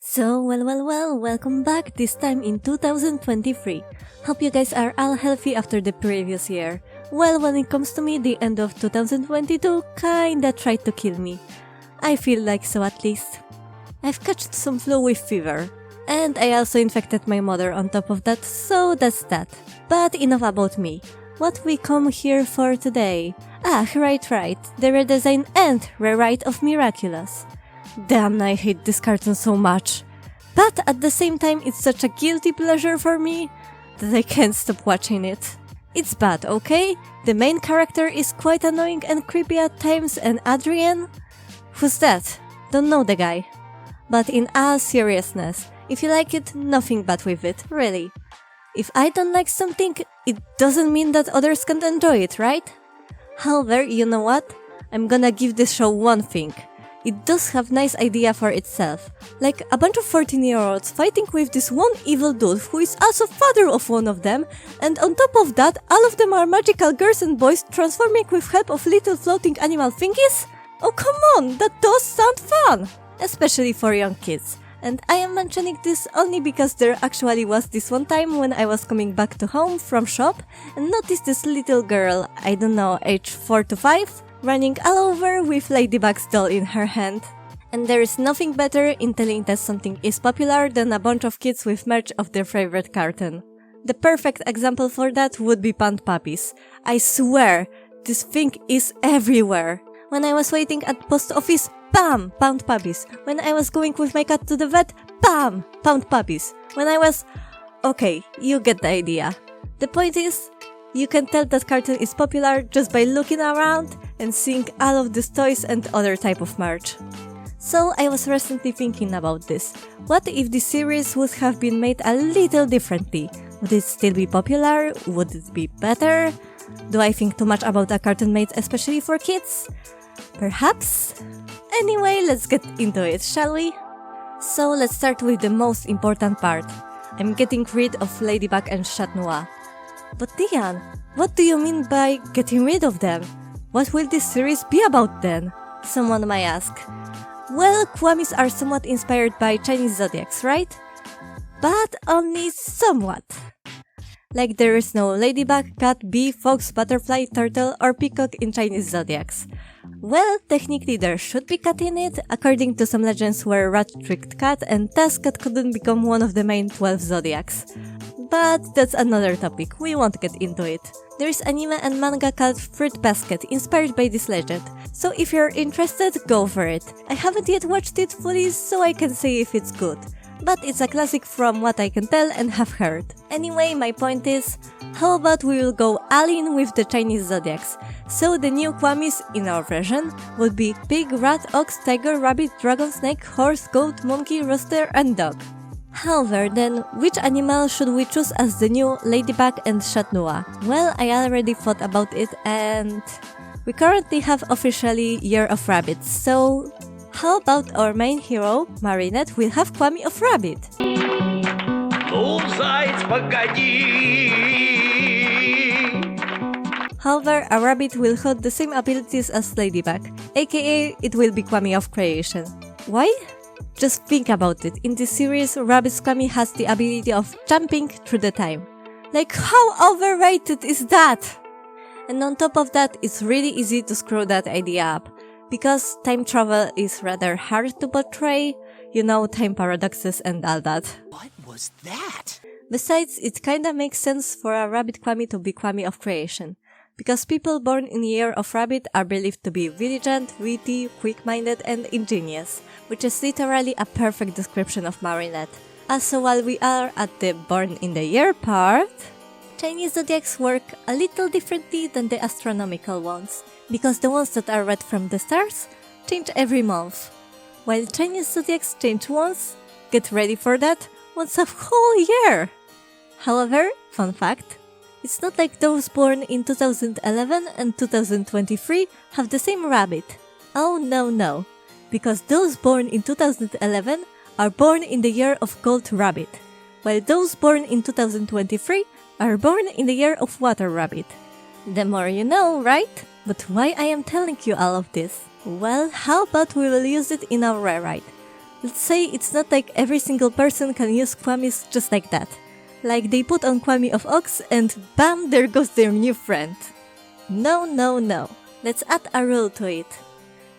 Welcome back, this time in 2023. Hope you guys are all healthy after the previous year. Well, when it comes to me, the end of 2022 kinda tried to kill me. I feel like so at least. I've catched some flu with fever. And I also infected my mother on top of that, so that's that. But enough about me. What we come here for today? Right, the redesign and rewrite of Miraculous. Damn, I hate this cartoon so much. But at the same time, it's such a guilty pleasure for me that I can't stop watching it. It's bad, okay? The main character is quite annoying and creepy at times, and Adrien? Who's that? Don't know the guy. But in all seriousness, if you like it, nothing bad with it, really. If I don't like something, it doesn't mean that others can't enjoy it, right? However, you know what? I'm gonna give this show one thing. It does have nice idea for itself, like a bunch of 14-year-olds fighting with this one evil dude who is also father of one of them, and on top of that, all of them are magical girls and boys transforming with help of little floating animal thingies? Oh come on, that does sound fun! Especially for young kids. And I am mentioning this only because there actually was this one time when I was coming back to home from shop and noticed this little girl, I don't know, age 4 to 5, running all over with Ladybug's doll in her hand. And there is nothing better in telling that something is popular than a bunch of kids with merch of their favorite cartoon. The perfect example for that would be Pound Puppies. I swear, this thing is everywhere. When I was waiting at post office, bam! Pound Puppies. When I was going with my cat to the vet, bam! Pound Puppies. When I was... Okay, you get the idea. The point is, you can tell that cartoon is popular just by looking around and seeing all of these toys and other type of merch. So I was recently thinking about this. What if this series would have been made a little differently? Would it still be popular? Would it be better? Do I think too much about a cartoon made especially for kids? Perhaps? Anyway, let's get into it, shall we? So let's start with the most important part. I'm getting rid of Ladybug and Chat Noir. But Diane, what do you mean by getting rid of them? What will this series be about then? Someone might ask. Well, Kwamis are somewhat inspired by Chinese zodiacs, right? But only somewhat. Like there is no ladybug, cat, bee, fox, butterfly, turtle, or peacock in Chinese zodiacs. Well, technically there should be cat in it, according to some legends where rat tricked cat and thus cat couldn't become one of the main 12 zodiacs. But that's another topic, we won't get into it. There is anime and manga called Fruit Basket, inspired by this legend, so if you're interested, go for it. I haven't yet watched it fully, so I can say if it's good. But it's a classic from what I can tell and have heard. Anyway, my point is, how about we will go all in with the Chinese zodiacs? So the new Kwamis, in our version, would be pig, rat, ox, tiger, rabbit, dragon, snake, horse, goat, monkey, rooster, and dog. However, then, which animal should we choose as the new Ladybug and Chat Noir? Well, I already thought about it and... we currently have officially Year of Rabbits, so... how about our main hero, Marinette, will have Kwami of Rabbit? However, a rabbit will hold the same abilities as Ladybug, aka it will be Kwami of Creation. Why? Just think about it, in this series, Rabbit's Kwami has the ability of jumping through the time. Like, how overrated is that? And on top of that, it's really easy to screw that idea up. Because time travel is rather hard to portray, you know, time paradoxes and all that. What was that? Besides, it kinda makes sense for a Rabbit Kwami to be Kwami of Creation. Because people born in the Year of Rabbit are believed to be diligent, witty, quick-minded, and ingenious, which is literally a perfect description of Marinette. Also, while we are at the born in the year part, Chinese zodiacs work a little differently than the astronomical ones, because the ones that are read from the stars change every month, while Chinese zodiacs change once, get ready for that, once a whole year! However, fun fact, it's not like those born in 2011 and 2023 have the same rabbit. Oh no, because those born in 2011 are born in the year of Gold Rabbit, while those born in 2023 are born in the year of Water Rabbit. The more you know, right? But why I am telling you all of this? Well, how about we will use it in our rewrite? Let's say it's not like every single person can use Kwamis just like that. Like they put on Kwami of Ox and bam, there goes their new friend. No, no, no. Let's add a rule to it.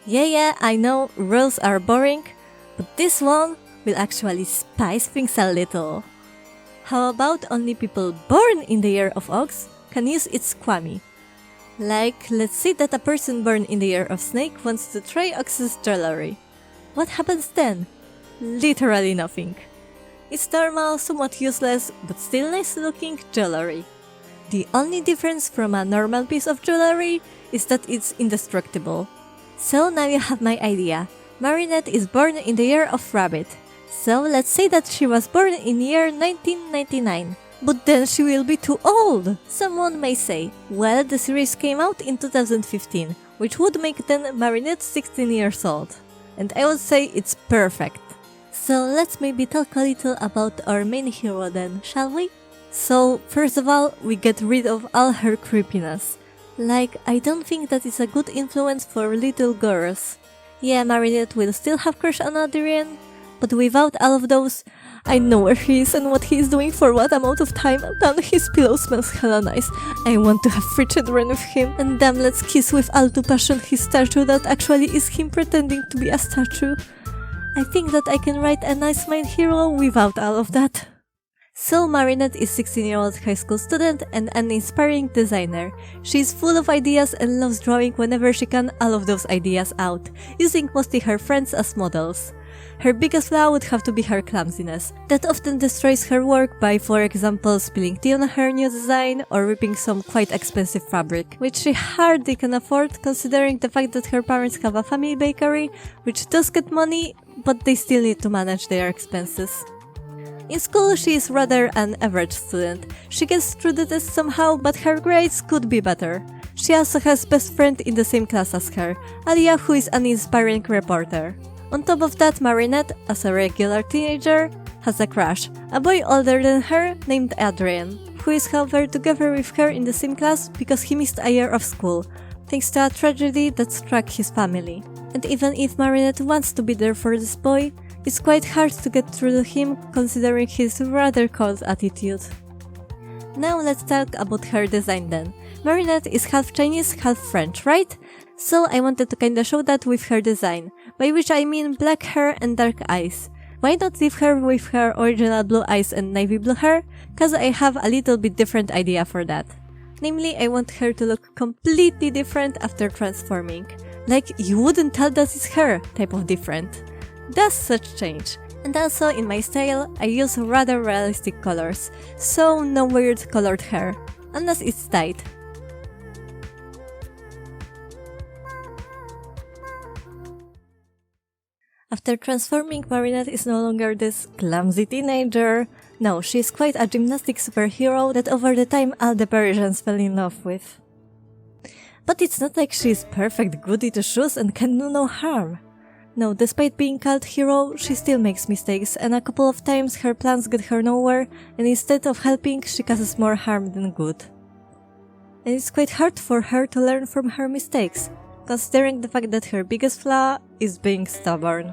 Yeah, I know rules are boring, but this one will actually spice things a little. How about only people born in the year of Ox can use its Kwami? Like, let's say that a person born in the year of Snake wants to try Ox's jewelry. What happens then? Literally nothing. It's normal, somewhat useless, but still nice looking jewelry. The only difference from a normal piece of jewelry is that it's indestructible. So now you have my idea. Marinette is born in the year of Rabbit. So let's say that she was born in year 1999. But then she will be too old. Someone may say, well, the series came out in 2015, which would make then Marinette 16 years old. And I would say it's perfect. So let's maybe talk a little about our main hero then, shall we? So, first of all, we get rid of all her creepiness. Like, I don't think that is a good influence for little girls. Yeah, Marinette will still have crush on Adrien, but without all of those, I know where he is and what he is doing for what amount of time, damn, his pillow smells hella nice. I want to have free children with him, and damn, let's kiss with all to passion his statue that actually is him pretending to be a statue. I think that I can write a nice main hero without all of that. So Marinette is 16-year-old high school student and an inspiring designer. She is full of ideas and loves drawing whenever she can all of those ideas out, using mostly her friends as models. Her biggest flaw would have to be her clumsiness. That often destroys her work by, for example, spilling tea on her new design or ripping some quite expensive fabric, which she hardly can afford considering the fact that her parents have a family bakery, which does get money, but they still need to manage their expenses. In school, she is rather an average student. She gets through the test somehow, but her grades could be better. She also has best friend in the same class as her, Alia, who is an inspiring reporter. On top of that, Marinette, as a regular teenager, has a crush, a boy older than her named Adrien, who is however together with her in the same class because he missed a year of school, thanks to a tragedy that struck his family. And even if Marinette wants to be there for this boy, it's quite hard to get through to him considering his rather cold attitude. Now let's talk about her design then. Marinette is half Chinese, half French, right? So I wanted to kinda show that with her design, by which I mean black hair and dark eyes. Why not leave her with her original blue eyes and navy blue hair? Cause I have a little bit different idea for that. Namely, I want her to look completely different after transforming. Like, you wouldn't tell that it's her type of different. That's such change. And also, in my style, I use rather realistic colors, so no weird colored hair, unless it's dyed. After transforming, Marinette is no longer this clumsy teenager. No, she is quite a gymnastic superhero that over the time all the Parisians fell in love with. But it's not like she is perfect goody two shoes and can do no harm. No, despite being called hero, she still makes mistakes, and a couple of times her plans get her nowhere, and instead of helping, she causes more harm than good. And it's quite hard for her to learn from her mistakes, considering the fact that her biggest flaw is being stubborn.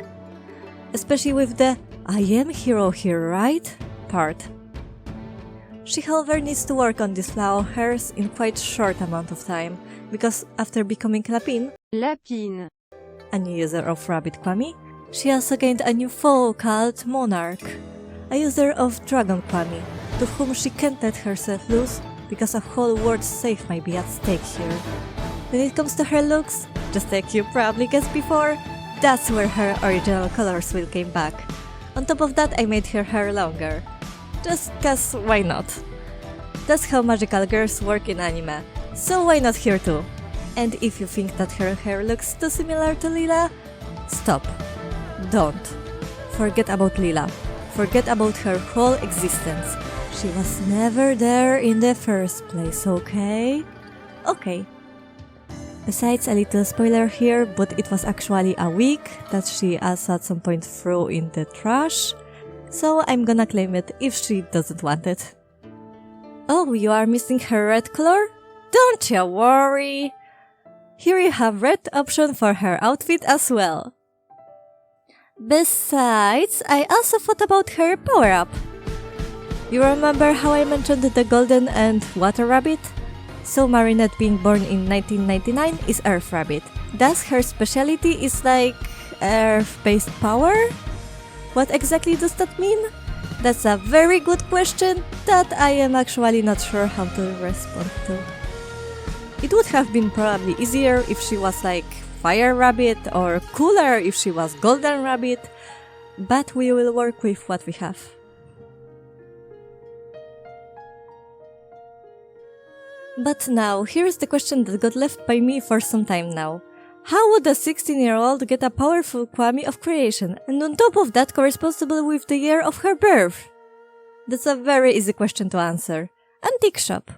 Especially with the "I am hero here, right?" part. She however needs to work on this flaw of hers in quite short amount of time, because after becoming Lapine, a new user of Rabbit Kwami, she also gained a new foe called Monarch, a user of Dragon Kwami, to whom she can't let herself lose because a whole world's safe might be at stake here. When it comes to her looks, just like you probably guessed before, that's where her original colors will come back. On top of that, I made her hair longer. Just cause why not? That's how magical girls work in anime, so why not here too? And if you think that her hair looks too similar to Lila, stop. Don't. Forget about Lila. Forget about her whole existence. She was never there in the first place, okay? Okay. Besides, a little spoiler here, but it was actually a wig that she also at some point threw in the trash, so I'm gonna claim it if she doesn't want it. Oh, you are missing her red color? Don't you worry! Here you have red option for her outfit as well. Besides, I also thought about her power-up. You remember how I mentioned the golden and water rabbit? So Marinette, being born in 1999, is Earth Rabbit. Thus her specialty is like Earth-based power? What exactly does that mean? That's a very good question that I am actually not sure how to respond to. It would have been probably easier if she was like Fire Rabbit, or cooler if she was Golden Rabbit, but we will work with what we have. But now, here's the question that got left by me for some time now. How would a 16-year-old get a powerful Kwami of creation, and on top of that corresponsible with the year of her birth? That's a very easy question to answer. Antique shop.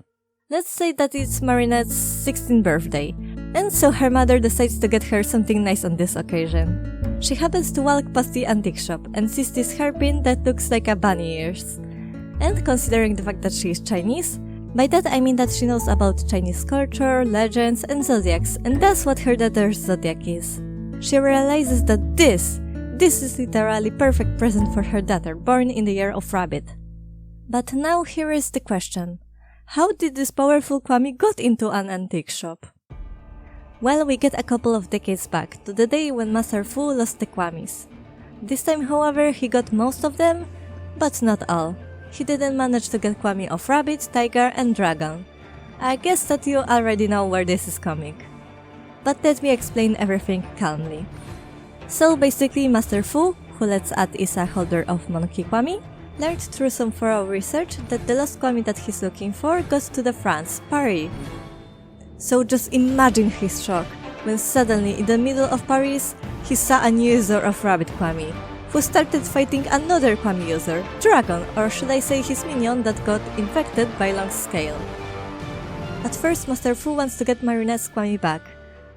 Let's say that it's Marinette's 16th birthday, and so her mother decides to get her something nice on this occasion. She happens to walk past the antique shop and sees this hairpin that looks like a bunny ears. And considering the fact that she is Chinese, by that I mean that she knows about Chinese culture, legends, and zodiacs, and that's what her daughter's zodiac is. She realizes that this is literally perfect present for her daughter, born in the year of Rabbit. But now here is the question. How did this powerful Kwami got into an antique shop? Well, we get a couple of decades back, to the day when Master Fu lost the Kwamis. This time, however, he got most of them, but not all. He didn't manage to get Kwami of Rabbit, Tiger, and Dragon. I guess that you already know where this is coming. But let me explain everything calmly. So basically, Master Fu, who let's add is a holder of Monkey Kwami, learned through some thorough research that the lost Kwami that he's looking for goes to the France, Paris. So just imagine his shock when suddenly in the middle of Paris, he saw a new user of Rabbit Kwami, who started fighting another Kwami user, Dragon, or should I say his minion that got infected by Long Scale. At first, Master Fu wants to get Marinette's Kwami back,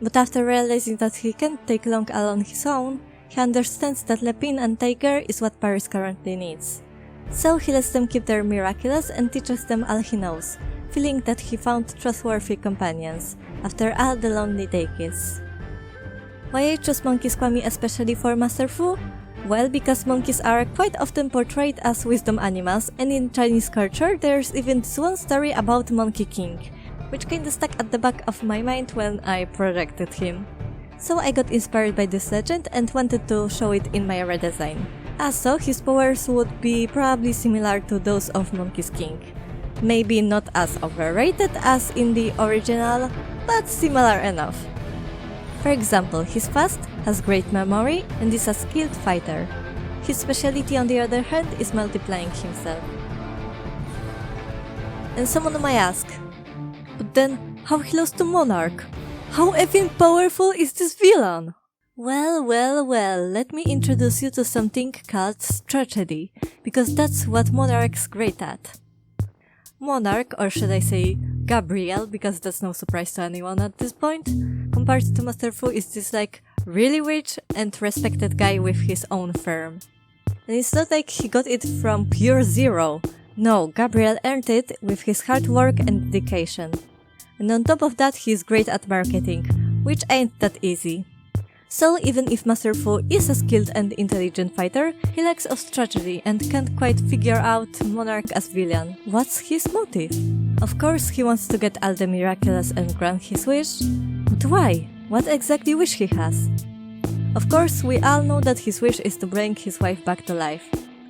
but after realizing that he can't take Long on his own, he understands that Lapine and Tiger is what Paris currently needs. So he lets them keep their Miraculous and teaches them all he knows, feeling that he found trustworthy companions after all the lonely decades. Why I chose Monkey's Kwami especially for Master Fu? Well, because monkeys are quite often portrayed as wisdom animals, and in Chinese culture there's even this one story about Monkey King, which kinda stuck at the back of my mind when I projected him. So I got inspired by this legend and wanted to show it in my redesign. Also, his powers would be probably similar to those of Monkey's King. Maybe not as overrated as in the original, but similar enough. For example, he's fast, has great memory, and is a skilled fighter. His specialty on the other hand is multiplying himself. And someone might ask, but then how he lost to Monarch? How effing powerful is this villain? Well, let me introduce you to something called strategy, because that's what Monarch's great at. Monarch, or should I say Garbriel, because that's no surprise to anyone at this point, compared to Master Fu is this like really rich and respected guy with his own firm. And it's not like he got it from pure zero. No, Garbriel earned it with his hard work and dedication. And on top of that, he's great at marketing, which ain't that easy. So even if Master Fu is a skilled and intelligent fighter, he lacks of strategy and can't quite figure out Monarch as villain. What's his motive? Of course he wants to get all the Miraculous and grant his wish, but why? What exactly wish he has? Of course we all know that his wish is to bring his wife back to life,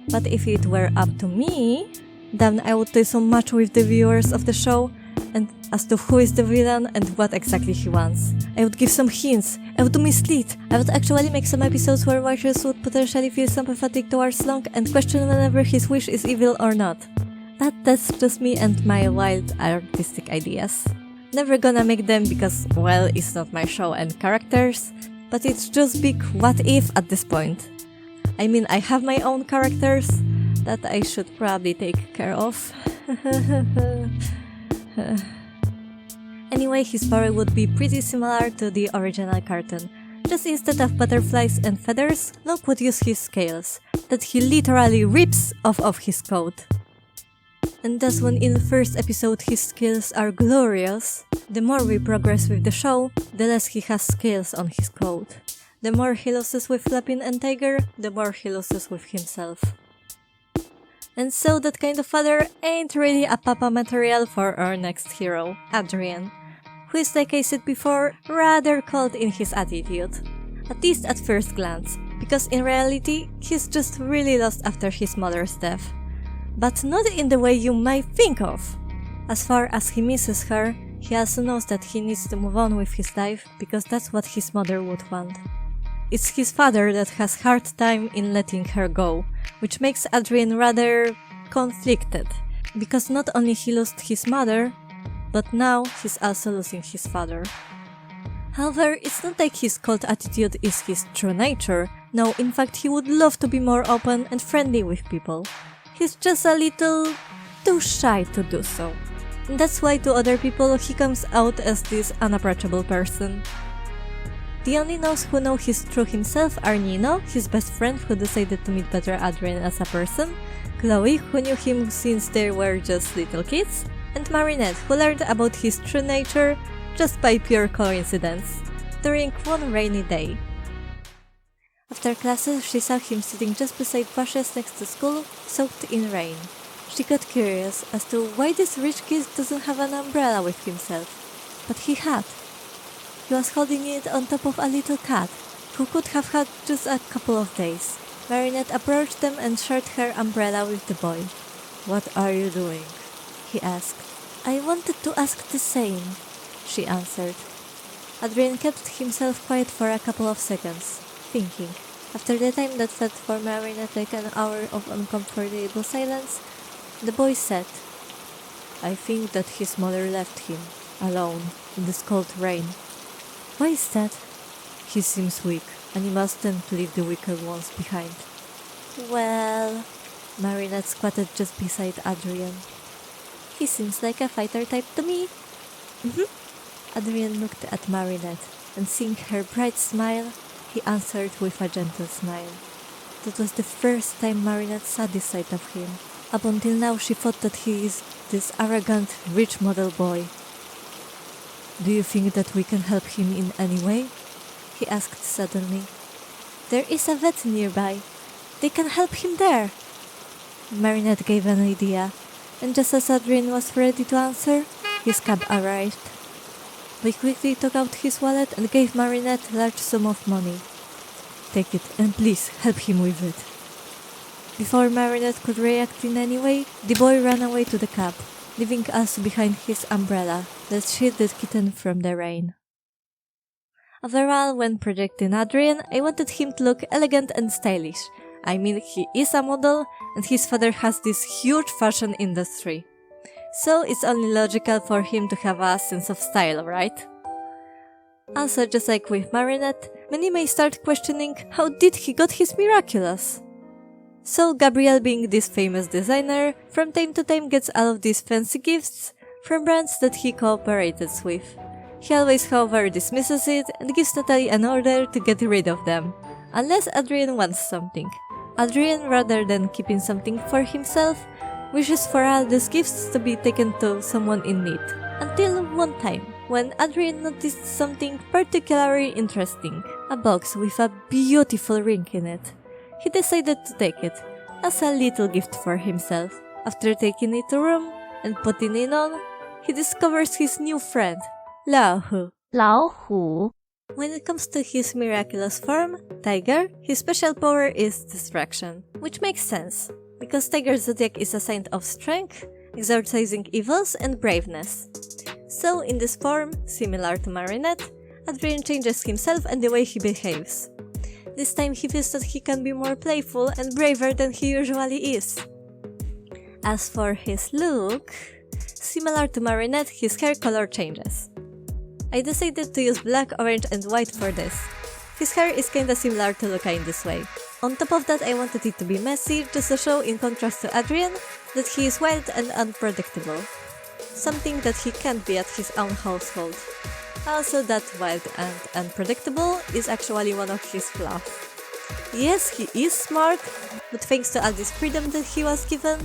but if it were up to me, then I would do so much with the viewers of the show and as to who is the villain and what exactly he wants. I would give some hints, I would mislead, I would actually make some episodes where watchers would potentially feel sympathetic towards Long and question whether his wish is evil or not. But that's just me and my wild artistic ideas. Never gonna make them because, well, it's not my show and characters, but it's just big what if at this point. I mean, I have my own characters that I should probably take care of. Anyway, his power would be pretty similar to the original cartoon. Just instead of butterflies and feathers, Long would use his scales, that he literally rips off his coat. And thus when in the first episode his skills are glorious, the more we progress with the show, the less he has scales on his coat. The more he loses with Lapine and Tiger, the more he loses with himself. And so that kind of father ain't really a papa material for our next hero, Adrien, who is, like I said before, rather cold in his attitude. At least at first glance, because in reality, he's just really lost after his mother's death. But not in the way you might think of. As far as he misses her, he also knows that he needs to move on with his life because that's what his mother would want. It's his father that has hard time in letting her go, which makes Adrien rather conflicted, because not only he lost his mother, but now he's also losing his father. However, it's not like his cold attitude is his true nature. No, in fact, he would love to be more open and friendly with people. He's just a little too shy to do so. And that's why to other people he comes out as this unapproachable person. The only ones who know his true himself are Nino, his best friend who decided to meet better Adrien as a person, Chloe, who knew him since they were just little kids, and Marinette, who learned about his true nature just by pure coincidence, during one rainy day. After classes, she saw him sitting just beside bushes next to school, soaked in rain. She got curious as to why this rich kid doesn't have an umbrella with himself, but he had. He was holding it on top of a little cat, who could have had just a couple of days. Marinette approached them and shared her umbrella with the boy. "What are you doing?" he asked. "I wanted to ask the same," she answered. Adrien kept himself quiet for a couple of seconds, thinking. After the time that felt for Marinette like an hour of uncomfortable silence, the boy said, "I think that his mother left him, alone, in this cold rain." "Why is that?" "He seems weak, and he mustn't leave the weaker ones behind." "Well..." Marinette squatted just beside Adrien. "He seems like a fighter type to me." Adrien looked at Marinette, and seeing her bright smile, he answered with a gentle smile. That was the first time Marinette saw this side of him. Up until now she thought that he is this arrogant, rich model boy. "Do you think that we can help him in any way?" he asked suddenly. "There is a vet nearby. They can help him there." Marinette gave an idea, and just as Adrien was ready to answer, his cab arrived. He quickly took out his wallet and gave Marinette a large sum of money. "Take it, and please help him with it." Before Marinette could react in any way, the boy ran away to the cab, leaving us behind his umbrella that shielded the kitten from the rain. Overall, when projecting Adrien, I wanted him to look elegant and stylish. I mean, he is a model, and his father has this huge fashion industry. So it's only logical for him to have a sense of style, right? Also, just like with Marinette, many may start questioning how did he got his Miraculous? So Garbriel, being this famous designer, from time to time gets all of these fancy gifts from brands that he cooperates with. He always, however, dismisses it and gives Natalie an order to get rid of them, unless Adrien wants something. Adrien, rather than keeping something for himself, wishes for all these gifts to be taken to someone in need, until one time, when Adrien noticed something particularly interesting, a box with a beautiful ring in it. He decided to take it, as a little gift for himself. After taking it to room and putting it on, he discovers his new friend, 老虎. 老虎 When it comes to his miraculous form, Tiger, his special power is distraction, which makes sense, because Tiger's zodiac is a sign of strength, exorcising evils, and braveness. So in this form, similar to Marinette, Adrien changes himself and the way he behaves. This time he feels that he can be more playful and braver than he usually is. As for his look, similar to Marinette, his hair color changes. I decided to use black, orange, and white for this. His hair is kinda similar to Luca in this way. On top of that, I wanted it to be messy, just to show, in contrast to Adrien, that he is wild and unpredictable. Something that he can't be at his own household. Also, that wild and unpredictable is actually one of his flaws. Yes, he is smart, but thanks to all this freedom that he was given,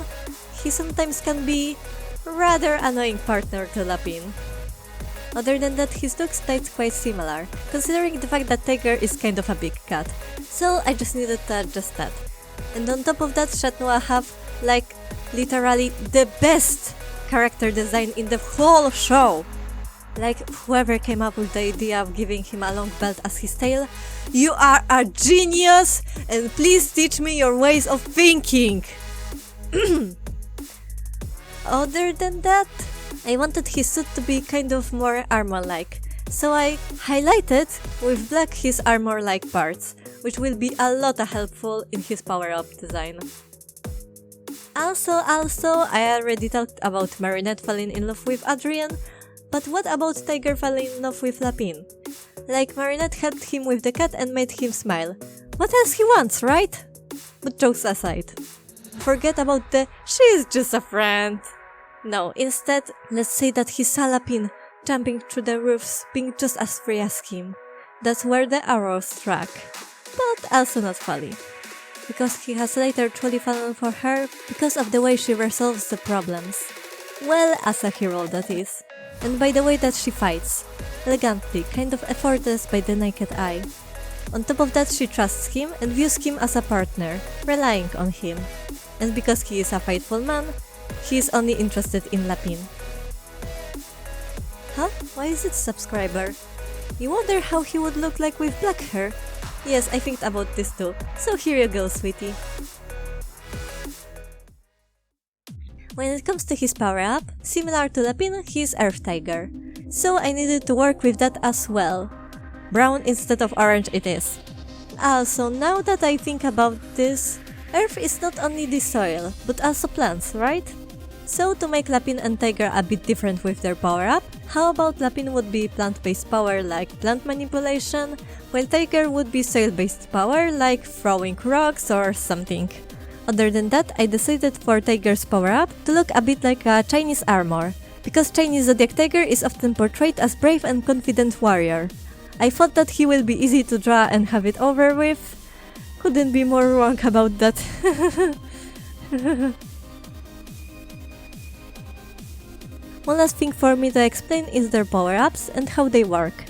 he sometimes can be rather annoying partner to Lapine. Other than that, his look stays quite similar, considering the fact that Tiger is kind of a big cat. So I just needed to adjust that. And on top of that, Chat Noir have, like, literally the best character design in the whole show. Like, whoever came up with the idea of giving him a long belt as his tail, you are a genius, and please teach me your ways of thinking! Other than that, I wanted his suit to be kind of more armor-like, so I highlighted with black his armor-like parts, which will be a lot helpful in his power-up design. Also, I already talked about Marinette falling in love with Adrien, but what about Tiger falling in love with Lapine? Like, Marinette helped him with the cat and made him smile. What else he wants, right? But jokes aside. Forget about the "she's just a friend." No, instead, let's say that he saw Lapine jumping through the roofs, being just as free as him. That's where the arrow struck. But also not fully. Because he has later truly fallen for her because of the way she resolves the problems. Well, as a hero, that is. And by the way that she fights. Elegantly, kind of effortless by the naked eye. On top of that, she trusts him and views him as a partner, relying on him. And because he is a faithful man, he is only interested in Lapine. Huh? Why is it subscriber? You wonder how he would look like with black hair? Yes, I think about this too, so here you go, sweetie. When it comes to his power-up, similar to Lapine, he is Earth Tiger. So I needed to work with that as well. Brown instead of orange it is. Also, now that I think about this, Earth is not only the soil, but also plants, right? So to make Lapine and Tiger a bit different with their power-up, how about Lapine would be plant-based power like plant manipulation, while Tiger would be soil-based power like throwing rocks or something. Other than that, I decided for Tiger's power-up to look a bit like a Chinese armor, because Chinese zodiac Tiger is often portrayed as brave and confident warrior. I thought that he will be easy to draw and have it over with. Couldn't be more wrong about that. One last thing for me to explain is their power-ups and how they work.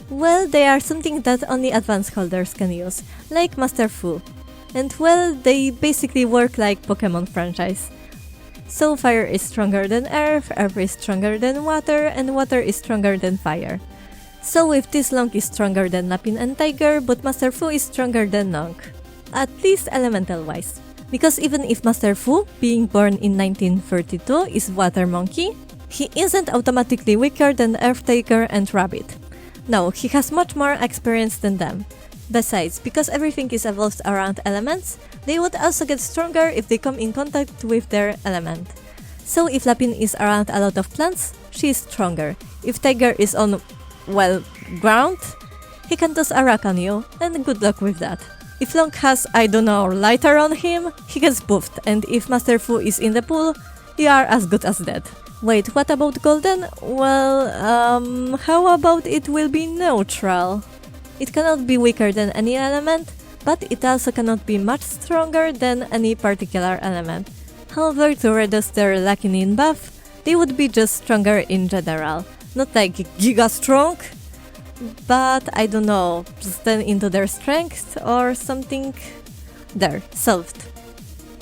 Well, they are something that only advanced holders can use, like Master Fu. And well, they basically work like Pokemon franchise. So fire is stronger than earth, earth is stronger than water, and water is stronger than fire. So with this, Long is stronger than Lapine and Tiger, but Master Fu is stronger than Long. At least elemental-wise. Because even if Master Fu, being born in 1932, is Water Monkey, he isn't automatically weaker than Earth Tiger and Rabbit. No, he has much more experience than them. Besides, because everything is evolved around elements, they would also get stronger if they come in contact with their element. So if Lapine is around a lot of plants, she is stronger. If Tiger is on, well, ground, he can toss a rock on you, and good luck with that. If Long has, I don't know, lighter on him, he gets buffed, and if Master Fu is in the pool, you are as good as dead. Wait, what about Golden? Well, how about it will be neutral? It cannot be weaker than any element, but it also cannot be much stronger than any particular element. However, to reduce their lacking in buff, they would be just stronger in general. Not like giga strong, but I don't know, just turn into their strength or something. There, solved.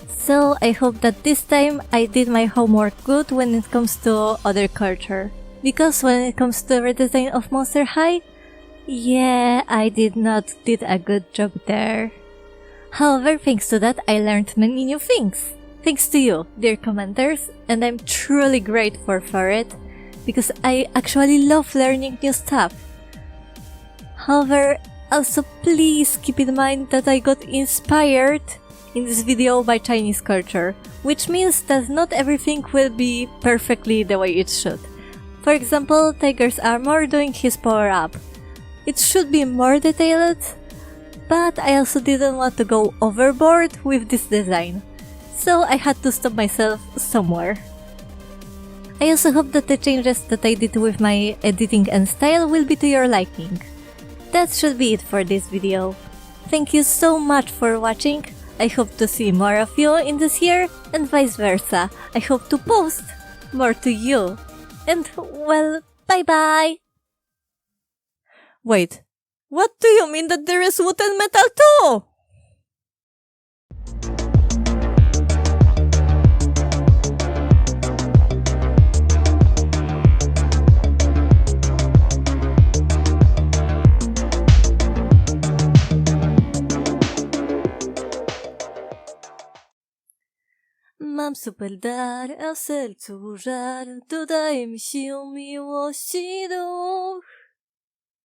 So I hope that this time I did my homework good when it comes to other culture. Because when it comes to redesign of Monster High, yeah, I did not did a good job there. However, thanks to that, I learned many new things. Thanks to you, dear commenters, and I'm truly grateful for it, because I actually love learning new stuff. However, also please keep in mind that I got inspired in this video by Chinese culture, which means that not everything will be perfectly the way it should. For example, Tiger's armor doing his power up. It should be more detailed, but I also didn't want to go overboard with this design, so I had to stop myself somewhere. I also hope that the changes that I did with my editing and style will be to your liking. That should be it for this video. Thank you so much for watching. I hope to see more of you in this year, and vice versa. I hope to post more to you. And well, bye bye! Wait, what do you mean that there is wood and metal too? Mam super dar, a w sercu żar, dodaje mi sił miłości duch.